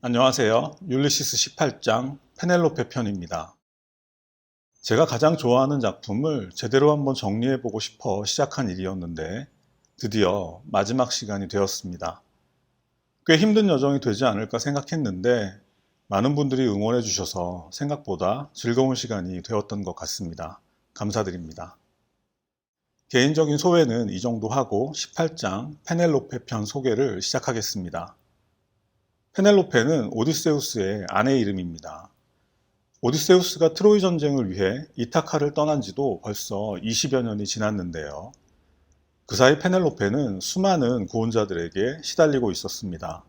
안녕하세요. 율리시스 18장 페넬로페 편입니다. 제가 가장 좋아하는 작품을 제대로 한번 정리해보고 싶어 시작한 일이었는데 드디어 마지막 시간이 되었습니다. 꽤 힘든 여정이 되지 않을까 생각했는데 많은 분들이 응원해 주셔서 생각보다 즐거운 시간이 되었던 것 같습니다. 감사드립니다. 개인적인 소회는 이 정도 하고 18장 페넬로페 편 소개를 시작하겠습니다. 페넬로페는 오디세우스의 아내 이름입니다. 오디세우스가 트로이 전쟁을 위해 이타카를 떠난 지도 벌써 20여 년이 지났는데요. 그 사이 페넬로페는 수많은 구원자들에게 시달리고 있었습니다.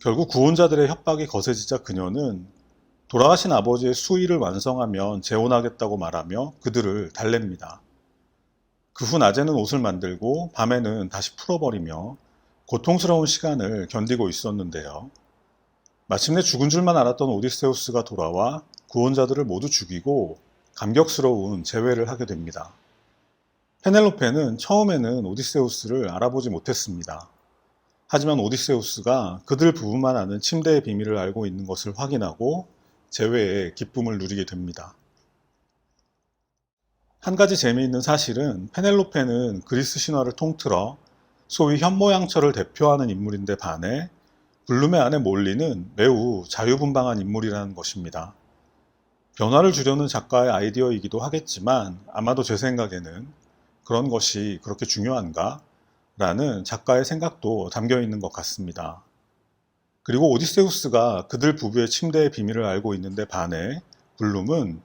결국 구원자들의 협박이 거세지자 그녀는 돌아가신 아버지의 수의를 완성하면 재혼하겠다고 말하며 그들을 달랩니다. 그 후 낮에는 옷을 만들고 밤에는 다시 풀어버리며 고통스러운 시간을 견디고 있었는데요. 마침내 죽은 줄만 알았던 오디세우스가 돌아와 구원자들을 모두 죽이고 감격스러운 재회를 하게 됩니다. 페넬로페는 처음에는 오디세우스를 알아보지 못했습니다. 하지만 오디세우스가 그들 부부만 아는 침대의 비밀을 알고 있는 것을 확인하고 재회의 기쁨을 누리게 됩니다. 한 가지 재미있는 사실은 페넬로페는 그리스 신화를 통틀어 소위 현모양처를 대표하는 인물인데 반해 블룸의 아내 몰리는 매우 자유분방한 인물이라는 것입니다. 변화를 주려는 작가의 아이디어이기도 하겠지만 아마도 제 생각에는 그런 것이 그렇게 중요한가? 라는 작가의 생각도 담겨 있는 것 같습니다. 그리고 오디세우스가 그들 부부의 침대의 비밀을 알고 있는데 반해 블룸은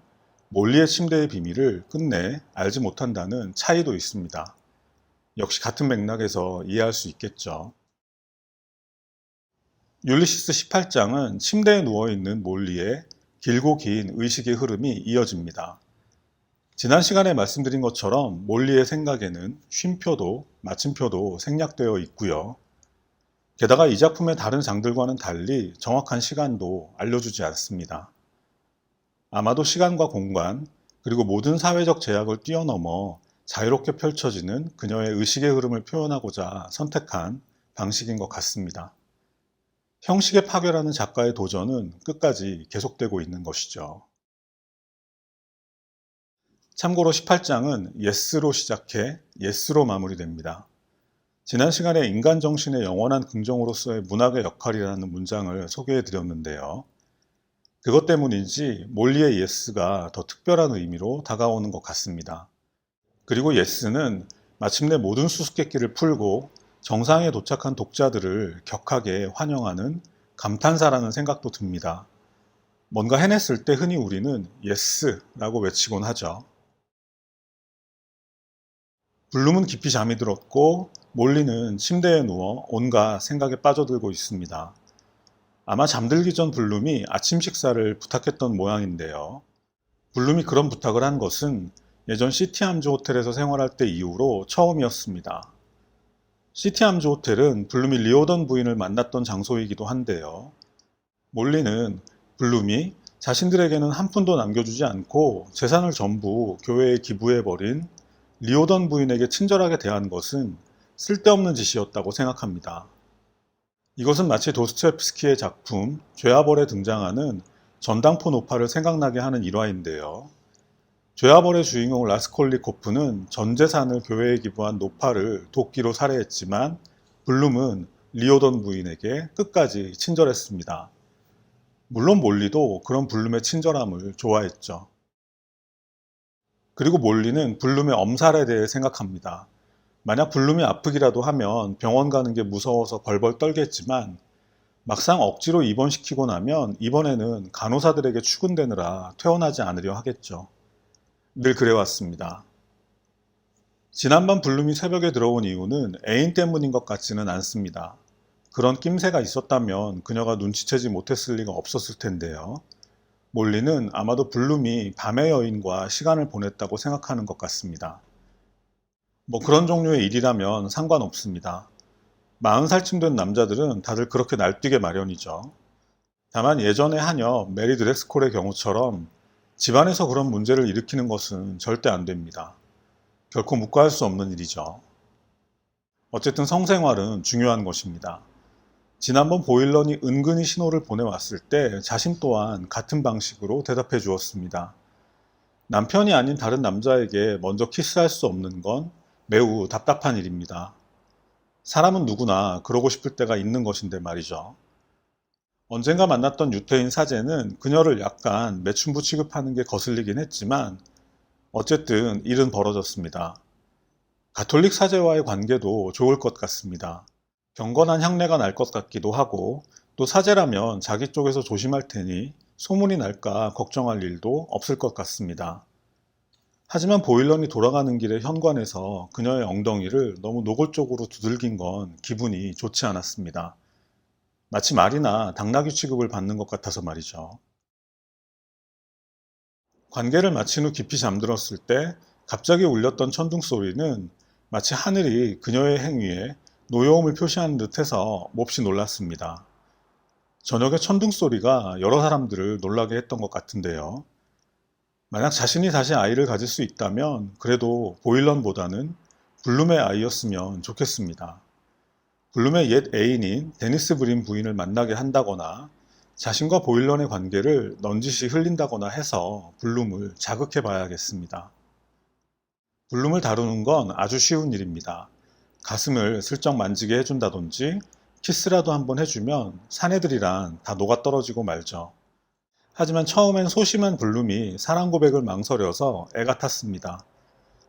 몰리의 침대의 비밀을 끝내 알지 못한다는 차이도 있습니다. 역시 같은 맥락에서 이해할 수 있겠죠. 율리시스 18장은 침대에 누워있는 몰리의 길고 긴 의식의 흐름이 이어집니다. 지난 시간에 말씀드린 것처럼 몰리의 생각에는 쉼표도 마침표도 생략되어 있고요. 게다가 이 작품의 다른 장들과는 달리 정확한 시간도 알려주지 않습니다. 아마도 시간과 공간 그리고 모든 사회적 제약을 뛰어넘어 자유롭게 펼쳐지는 그녀의 의식의 흐름을 표현하고자 선택한 방식인 것 같습니다. 형식의 파괴라는 작가의 도전은 끝까지 계속되고 있는 것이죠. 참고로 18장은 예스로 시작해 예스로 마무리됩니다. 지난 시간에 인간 정신의 영원한 긍정으로서의 문학의 역할이라는 문장을 소개해 드렸는데요. 그것 때문인지 몰리의 예스가 더 특별한 의미로 다가오는 것 같습니다. 그리고 예스는 마침내 모든 수수께끼를 풀고 정상에 도착한 독자들을 격하게 환영하는 감탄사라는 생각도 듭니다. 뭔가 해냈을 때 흔히 우리는 예스라고 외치곤 하죠. 블룸은 깊이 잠이 들었고 몰리는 침대에 누워 온갖 생각에 빠져들고 있습니다. 아마 잠들기 전 블룸이 아침 식사를 부탁했던 모양인데요. 블룸이 그런 부탁을 한 것은 예전 시티암즈 호텔에서 생활할 때 이후로 처음이었습니다. 시티암즈 호텔은 블룸이 리오던 부인을 만났던 장소이기도 한데요. 몰리는 블룸이 자신들에게는 한 푼도 남겨주지 않고 재산을 전부 교회에 기부해버린 리오던 부인에게 친절하게 대한 것은 쓸데없는 짓이었다고 생각합니다. 이것은 마치 도스토옙스키의 작품 죄와벌에 등장하는 전당포 노파를 생각나게 하는 일화인데요. 죄와벌의 주인공 라스콜리코프는 전 재산을 교회에 기부한 노파를 도끼로 살해했지만 블룸은 리오던 부인에게 끝까지 친절했습니다. 물론 몰리도 그런 블룸의 친절함을 좋아했죠. 그리고 몰리는 블룸의 엄살에 대해 생각합니다. 만약 블룸이 아프기라도 하면 병원 가는 게 무서워서 벌벌 떨겠지만 막상 억지로 입원시키고 나면 이번에는 간호사들에게 추근대느라 퇴원하지 않으려 하겠죠. 늘 그래왔습니다. 지난밤 블룸이 새벽에 들어온 이유는 애인 때문인 것 같지는 않습니다. 그런 낌새가 있었다면 그녀가 눈치채지 못했을 리가 없었을 텐데요. 몰리는 아마도 블룸이 밤의 여인과 시간을 보냈다고 생각하는 것 같습니다. 뭐 그런 종류의 일이라면 상관없습니다. 40살쯤 된 남자들은 다들 그렇게 날뛰게 마련이죠. 다만 예전의 하녀 메리 드렉스콜의 경우처럼 집안에서 그런 문제를 일으키는 것은 절대 안 됩니다. 결코 묵과할 수 없는 일이죠. 어쨌든 성생활은 중요한 것입니다. 지난번 보일런이 은근히 신호를 보내왔을 때 자신 또한 같은 방식으로 대답해 주었습니다. 남편이 아닌 다른 남자에게 먼저 키스할 수 없는 건 매우 답답한 일입니다. 사람은 누구나 그러고 싶을 때가 있는 것인데 말이죠. 언젠가 만났던 유태인 사제는 그녀를 약간 매춘부 취급하는 게 거슬리긴 했지만 어쨌든 일은 벌어졌습니다. 가톨릭 사제와의 관계도 좋을 것 같습니다. 경건한 향내가 날 것 같기도 하고 또 사제라면 자기 쪽에서 조심할 테니 소문이 날까 걱정할 일도 없을 것 같습니다. 하지만 보일런이 돌아가는 길에 현관에서 그녀의 엉덩이를 너무 노골적으로 두들긴 건 기분이 좋지 않았습니다. 마치 말이나 당나귀 취급을 받는 것 같아서 말이죠. 관계를 마친 후 깊이 잠들었을 때 갑자기 울렸던 천둥 소리는 마치 하늘이 그녀의 행위에 노여움을 표시하는 듯해서 몹시 놀랐습니다. 저녁에 천둥 소리가 여러 사람들을 놀라게 했던 것 같은데요. 만약 자신이 다시 아이를 가질 수 있다면 그래도 보일런보다는 블룸의 아이였으면 좋겠습니다. 블룸의 옛 애인인 데니스 브린 부인을 만나게 한다거나 자신과 보일런의 관계를 넌지시 흘린다거나 해서 블룸을 자극해 봐야겠습니다. 블룸을 다루는 건 아주 쉬운 일입니다. 가슴을 슬쩍 만지게 해준다든지 키스라도 한번 해주면 사내들이란 다 녹아떨어지고 말죠. 하지만 처음엔 소심한 블룸이 사랑 고백을 망설여서 애가 탔습니다.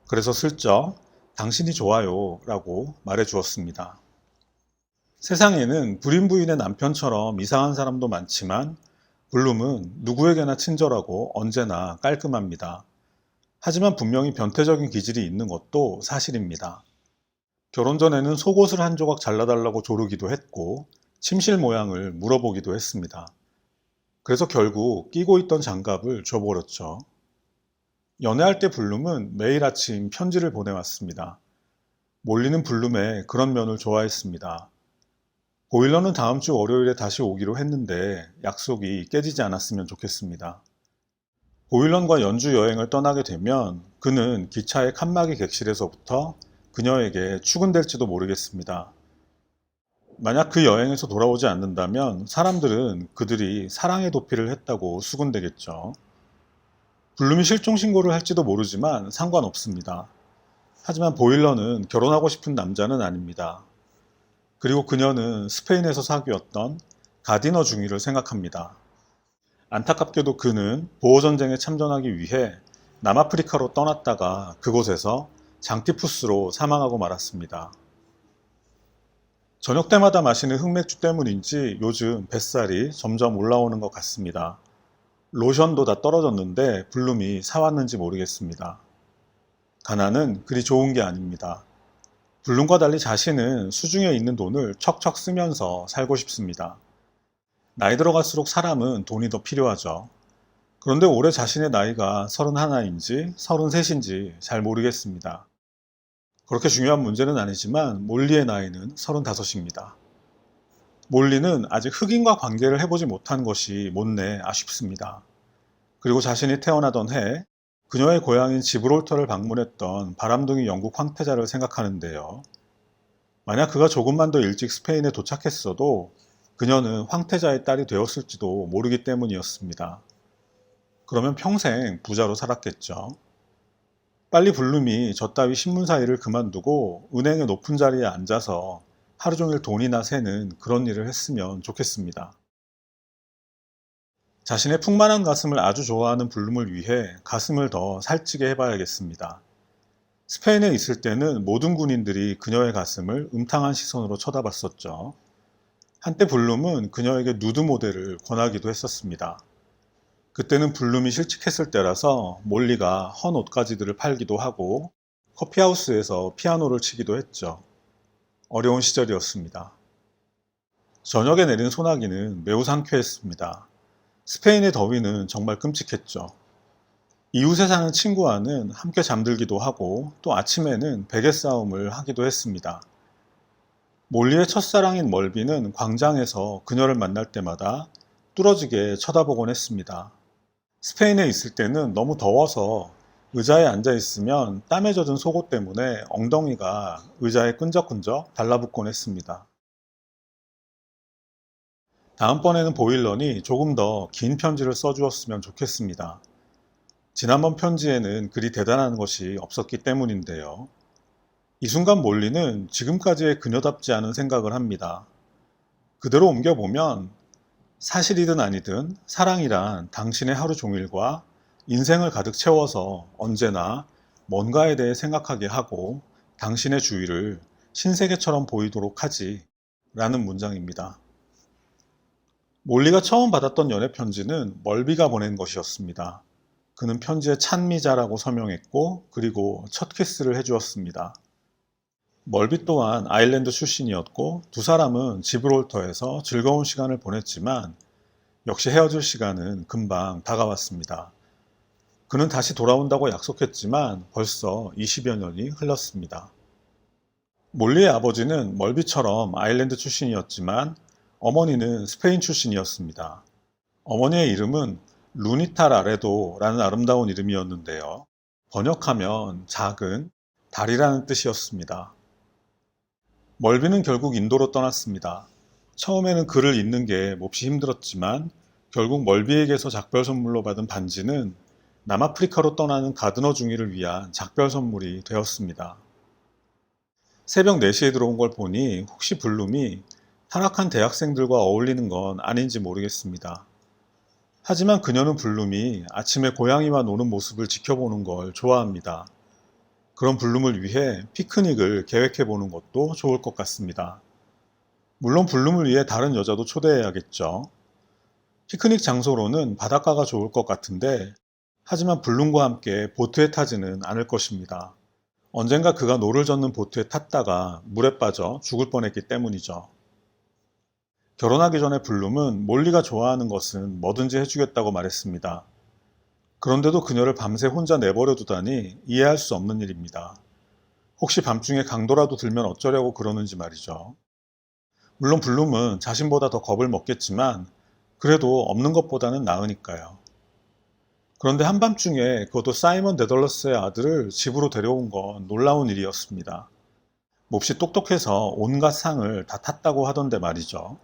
그래서 슬쩍 당신이 좋아요 라고 말해 주었습니다. 세상에는 불임 부인의 남편처럼 이상한 사람도 많지만 블룸은 누구에게나 친절하고 언제나 깔끔합니다. 하지만 분명히 변태적인 기질이 있는 것도 사실입니다. 결혼 전에는 속옷을 한 조각 잘라달라고 조르기도 했고 침실 모양을 물어보기도 했습니다. 그래서 결국 끼고 있던 장갑을 줘버렸죠. 연애할 때 블룸은 매일 아침 편지를 보내왔습니다. 몰리는 블룸의 그런 면을 좋아했습니다. 보일러는 다음 주 월요일에 다시 오기로 했는데 약속이 깨지지 않았으면 좋겠습니다. 보일런과 연주 여행을 떠나게 되면 그는 기차의 칸막이 객실에서부터 그녀에게 출근될지도 모르겠습니다. 만약 그 여행에서 돌아오지 않는다면 사람들은 그들이 사랑의 도피를 했다고 수군대겠죠. 블룸이 실종 신고를 할지도 모르지만 상관없습니다. 하지만 보일러는 결혼하고 싶은 남자는 아닙니다. 그리고 그녀는 스페인에서 사귀었던 가디너 중위를 생각합니다. 안타깝게도 그는 보호전쟁에 참전하기 위해 남아프리카로 떠났다가 그곳에서 장티푸스로 사망하고 말았습니다. 저녁 때마다 마시는 흑맥주 때문인지 요즘 뱃살이 점점 올라오는 것 같습니다. 로션도 다 떨어졌는데 블룸이 사왔는지 모르겠습니다. 가난은 그리 좋은 게 아닙니다. 블룸과 달리 자신은 수중에 있는 돈을 척척 쓰면서 살고 싶습니다. 나이 들어갈수록 사람은 돈이 더 필요하죠. 그런데 올해 자신의 나이가 31인지 33인지 잘 모르겠습니다. 그렇게 중요한 문제는 아니지만 몰리의 나이는 35입니다. 몰리는 아직 흑인과 관계를 해보지 못한 것이 못내 아쉽습니다. 그리고 자신이 태어나던 해 그녀의 고향인 지브롤터를 방문했던 바람둥이 영국 황태자를 생각하는데요. 만약 그가 조금만 더 일찍 스페인에 도착했어도 그녀는 황태자의 딸이 되었을지도 모르기 때문이었습니다. 그러면 평생 부자로 살았겠죠. 빨리 블룸이 저 따위 신문사 일을 그만두고 은행의 높은 자리에 앉아서 하루 종일 돈이나 세는 그런 일을 했으면 좋겠습니다. 자신의 풍만한 가슴을 아주 좋아하는 블룸을 위해 가슴을 더 살찌게 해봐야겠습니다. 스페인에 있을 때는 모든 군인들이 그녀의 가슴을 음탕한 시선으로 쳐다봤었죠. 한때 블룸은 그녀에게 누드 모델을 권하기도 했었습니다. 그때는 블룸이 실직했을 때라서 몰리가 헌 옷가지들을 팔기도 하고 커피하우스에서 피아노를 치기도 했죠. 어려운 시절이었습니다. 저녁에 내린 소나기는 매우 상쾌했습니다. 스페인의 더위는 정말 끔찍했죠. 이웃에 사는 친구와는 함께 잠들기도 하고 또 아침에는 베개 싸움을 하기도 했습니다. 몰리의 첫사랑인 멀비는 광장에서 그녀를 만날 때마다 뚫어지게 쳐다보곤 했습니다. 스페인에 있을 때는 너무 더워서 의자에 앉아 있으면 땀에 젖은 속옷 때문에 엉덩이가 의자에 끈적끈적 달라붙곤 했습니다. 다음번에는 보일런이 조금 더 긴 편지를 써주었으면 좋겠습니다. 지난번 편지에는 그리 대단한 것이 없었기 때문인데요. 이 순간 몰리는 지금까지의 그녀답지 않은 생각을 합니다. 그대로 옮겨보면 사실이든 아니든 사랑이란 당신의 하루 종일과 인생을 가득 채워서 언제나 뭔가에 대해 생각하게 하고 당신의 주위를 신세계처럼 보이도록 하지 라는 문장입니다. 몰리가 처음 받았던 연애 편지는 멀비가 보낸 것이었습니다. 그는 편지에 찬미자라고 서명했고 그리고 첫 키스를 해주었습니다. 멀비 또한 아일랜드 출신이었고 두 사람은 지브롤터에서 즐거운 시간을 보냈지만 역시 헤어질 시간은 금방 다가왔습니다. 그는 다시 돌아온다고 약속했지만 벌써 20여 년이 흘렀습니다. 몰리의 아버지는 멀비처럼 아일랜드 출신이었지만 어머니는 스페인 출신이었습니다. 어머니의 이름은 루니타 라레도라는 아름다운 이름이었는데요. 번역하면 작은 달이라는 뜻이었습니다. 멀비는 결국 인도로 떠났습니다. 처음에는 글을 읽는 게 몹시 힘들었지만 결국 멀비에게서 작별 선물로 받은 반지는 남아프리카로 떠나는 가드너 중이를 위한 작별 선물이 되었습니다. 새벽 4시에 들어온 걸 보니 혹시 블룸이 타락한 대학생들과 어울리는 건 아닌지 모르겠습니다. 하지만 그녀는 블룸이 아침에 고양이와 노는 모습을 지켜보는 걸 좋아합니다. 그런 블룸을 위해 피크닉을 계획해 보는 것도 좋을 것 같습니다. 물론 블룸을 위해 다른 여자도 초대해야겠죠. 피크닉 장소로는 바닷가가 좋을 것 같은데 하지만 블룸과 함께 보트에 타지는 않을 것입니다. 언젠가 그가 노를 젓는 보트에 탔다가 물에 빠져 죽을 뻔했기 때문이죠. 결혼하기 전에 블룸은 몰리가 좋아하는 것은 뭐든지 해주겠다고 말했습니다. 그런데도 그녀를 밤새 혼자 내버려 두다니 이해할 수 없는 일입니다. 혹시 밤중에 강도라도 들면 어쩌려고 그러는지 말이죠. 물론 블룸은 자신보다 더 겁을 먹겠지만 그래도 없는 것보다는 나으니까요. 그런데 한밤중에 그것도 사이먼 데덜러스의 아들을 집으로 데려온 건 놀라운 일이었습니다. 몹시 똑똑해서 온갖 상을 다 탔다고 하던데 말이죠.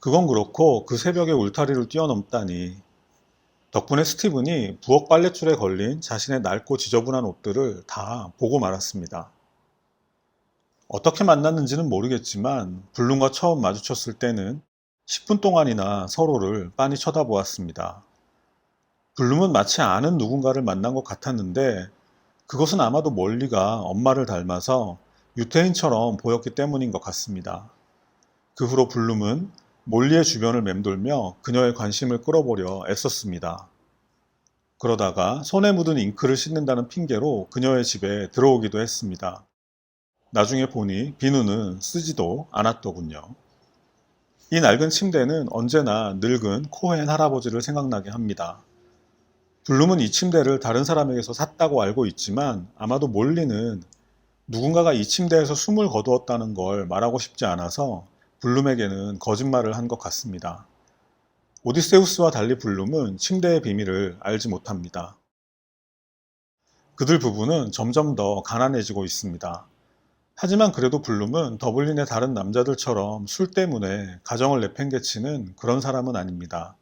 그건 그렇고 그 새벽에 울타리를 뛰어넘다니. 덕분에 스티븐이 부엌 빨랫줄에 걸린 자신의 낡고 지저분한 옷들을 다 보고 말았습니다. 어떻게 만났는지는 모르겠지만 블룸과 처음 마주쳤을 때는 10분 동안이나 서로를 빤히 쳐다보았습니다. 블룸은 마치 아는 누군가를 만난 것 같았는데 그것은 아마도 몰리가 엄마를 닮아서 유태인처럼 보였기 때문인 것 같습니다. 그 후로 블룸은 몰리의 주변을 맴돌며 그녀의 관심을 끌어보려 애썼습니다. 그러다가 손에 묻은 잉크를 씻는다는 핑계로 그녀의 집에 들어오기도 했습니다. 나중에 보니 비누는 쓰지도 않았더군요. 이 낡은 침대는 언제나 늙은 코헨 할아버지를 생각나게 합니다. 블룸은 이 침대를 다른 사람에게서 샀다고 알고 있지만 아마도 몰리는 누군가가 이 침대에서 숨을 거두었다는 걸 말하고 싶지 않아서 블룸에게는 거짓말을 한 것 같습니다. 오디세우스와 달리 블룸은 침대의 비밀을 알지 못합니다. 그들 부부는 점점 더 가난해지고 있습니다. 하지만 그래도 블룸은 더블린의 다른 남자들처럼 술 때문에 가정을 내팽개치는 그런 사람은 아닙니다.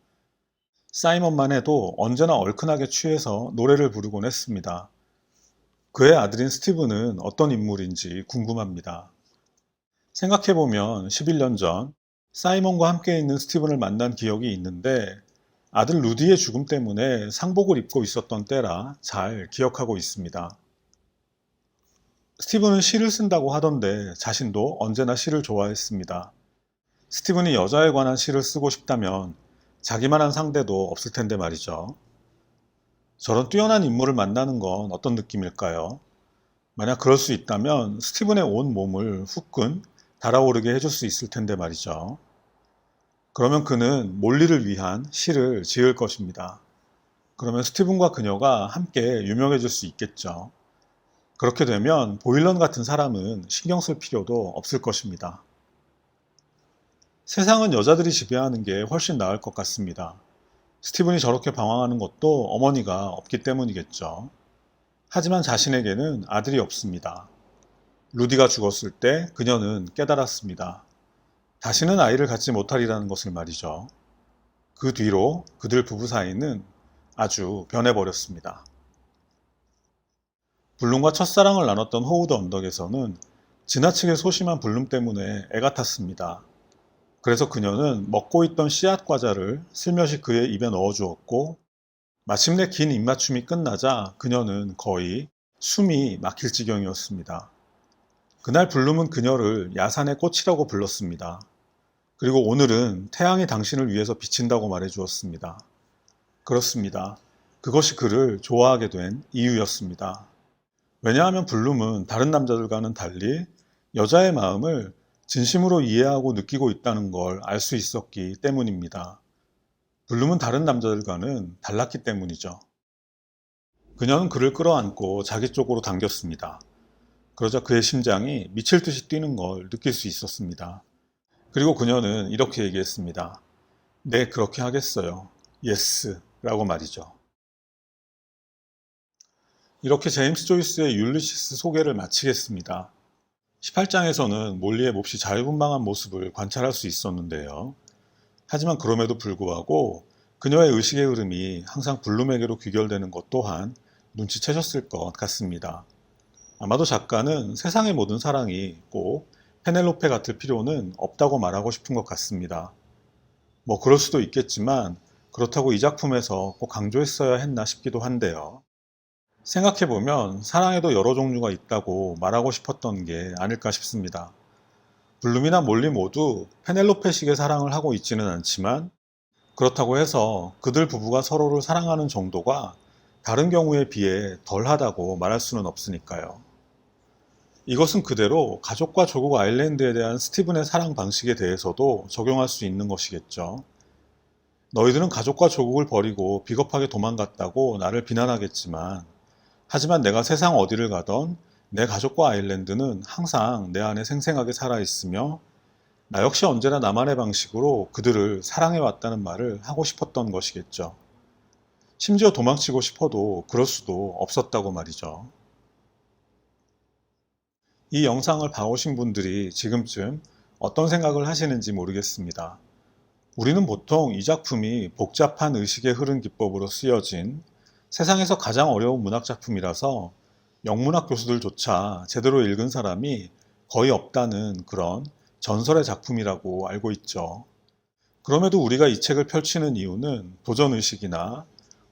사이먼만 해도 언제나 얼큰하게 취해서 노래를 부르곤 했습니다. 그의 아들인 스티브는 어떤 인물인지 궁금합니다. 생각해보면 11년 전 사이먼과 함께 있는 스티븐을 만난 기억이 있는데 아들 루디의 죽음 때문에 상복을 입고 있었던 때라 잘 기억하고 있습니다. 스티븐은 시를 쓴다고 하던데 자신도 언제나 시를 좋아했습니다. 스티븐이 여자에 관한 시를 쓰고 싶다면 자기만한 상대도 없을 텐데 말이죠. 저런 뛰어난 인물을 만나는 건 어떤 느낌일까요? 만약 그럴 수 있다면 스티븐의 온 몸을 후끈 달아오르게 해줄 수 있을 텐데 말이죠. 그러면 그는 몰리를 위한 시를 지을 것입니다. 그러면 스티븐과 그녀가 함께 유명해질 수 있겠죠. 그렇게 되면 보일런 같은 사람은 신경 쓸 필요도 없을 것입니다. 세상은 여자들이 지배하는 게 훨씬 나을 것 같습니다. 스티븐이 저렇게 방황하는 것도 어머니가 없기 때문이겠죠. 하지만 자신에게는 아들이 없습니다. 루디가 죽었을 때 그녀는 깨달았습니다. 다시는 아이를 갖지 못하리라는 것을 말이죠. 그 뒤로 그들 부부 사이는 아주 변해버렸습니다. 블룸과 첫사랑을 나눴던 호우드 언덕에서는 지나치게 소심한 블룸 때문에 애가 탔습니다. 그래서 그녀는 먹고 있던 씨앗 과자를 슬며시 그의 입에 넣어주었고, 마침내 긴 입맞춤이 끝나자 그녀는 거의 숨이 막힐 지경이었습니다. 그날 블룸은 그녀를 야산의 꽃이라고 불렀습니다. 그리고 오늘은 태양이 당신을 위해서 비친다고 말해주었습니다. 그렇습니다. 그것이 그를 좋아하게 된 이유였습니다. 왜냐하면 블룸은 다른 남자들과는 달리 여자의 마음을 진심으로 이해하고 느끼고 있다는 걸 알 수 있었기 때문입니다. 블룸은 다른 남자들과는 달랐기 때문이죠. 그녀는 그를 끌어안고 자기 쪽으로 당겼습니다. 그러자 그의 심장이 미칠 듯이 뛰는 걸 느낄 수 있었습니다. 그리고 그녀는 이렇게 얘기했습니다. 네, 그렇게 하겠어요. 예스 라고 말이죠. 이렇게 제임스 조이스의 율리시스 소개를 마치겠습니다. 18장에서는 몰리의 몹시 자유분방한 모습을 관찰할 수 있었는데요. 하지만 그럼에도 불구하고 그녀의 의식의 흐름이 항상 블룸에게로 귀결되는 것 또한 눈치채셨을 것 같습니다. 아마도 작가는 세상의 모든 사랑이 꼭 페넬로페 같을 필요는 없다고 말하고 싶은 것 같습니다. 뭐 그럴 수도 있겠지만 그렇다고 이 작품에서 꼭 강조했어야 했나 싶기도 한데요. 생각해보면 사랑에도 여러 종류가 있다고 말하고 싶었던 게 아닐까 싶습니다. 블룸이나 몰리 모두 페넬로페식의 사랑을 하고 있지는 않지만 그렇다고 해서 그들 부부가 서로를 사랑하는 정도가 다른 경우에 비해 덜하다고 말할 수는 없으니까요. 이것은 그대로 가족과 조국 아일랜드에 대한 스티븐의 사랑 방식에 대해서도 적용할 수 있는 것이겠죠. 너희들은 가족과 조국을 버리고 비겁하게 도망갔다고 나를 비난하겠지만 하지만 내가 세상 어디를 가던 내 가족과 아일랜드는 항상 내 안에 생생하게 살아있으며 나 역시 언제나 나만의 방식으로 그들을 사랑해왔다는 말을 하고 싶었던 것이겠죠. 심지어 도망치고 싶어도 그럴 수도 없었다고 말이죠. 이 영상을 봐오신 분들이 지금쯤 어떤 생각을 하시는지 모르겠습니다. 우리는 보통 이 작품이 복잡한 의식의 흐름 기법으로 쓰여진 세상에서 가장 어려운 문학작품이라서 영문학 교수들조차 제대로 읽은 사람이 거의 없다는 그런 전설의 작품이라고 알고 있죠. 그럼에도 우리가 이 책을 펼치는 이유는 도전의식이나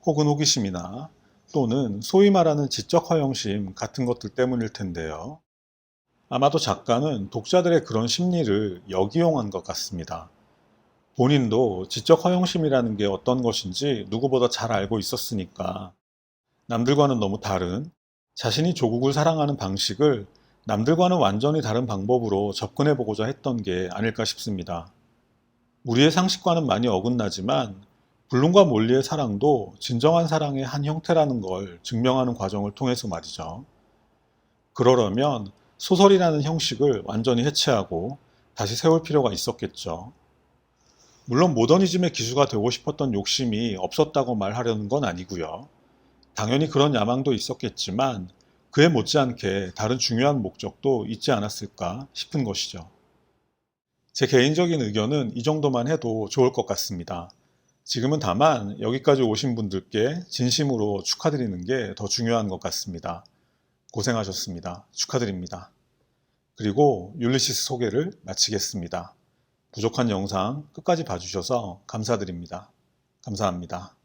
혹은 호기심이나 또는 소위 말하는 지적 허영심 같은 것들 때문일 텐데요. 아마도 작가는 독자들의 그런 심리를 역이용한 것 같습니다. 본인도 지적 허영심이라는 게 어떤 것인지 누구보다 잘 알고 있었으니까 남들과는 너무 다른 자신이 조국을 사랑하는 방식을 남들과는 완전히 다른 방법으로 접근해 보고자 했던 게 아닐까 싶습니다. 우리의 상식과는 많이 어긋나지만 블룸과 몰리의 사랑도 진정한 사랑의 한 형태라는 걸 증명하는 과정을 통해서 말이죠. 그러려면 소설이라는 형식을 완전히 해체하고 다시 세울 필요가 있었겠죠. 물론 모더니즘의 기수가 되고 싶었던 욕심이 없었다고 말하려는 건 아니고요. 당연히 그런 야망도 있었겠지만 그에 못지않게 다른 중요한 목적도 있지 않았을까 싶은 것이죠. 제 개인적인 의견은 이 정도만 해도 좋을 것 같습니다. 지금은 다만 여기까지 오신 분들께 진심으로 축하드리는 게 더 중요한 것 같습니다. 고생하셨습니다. 축하드립니다. 그리고 율리시스 소개를 마치겠습니다. 부족한 영상 끝까지 봐주셔서 감사드립니다. 감사합니다.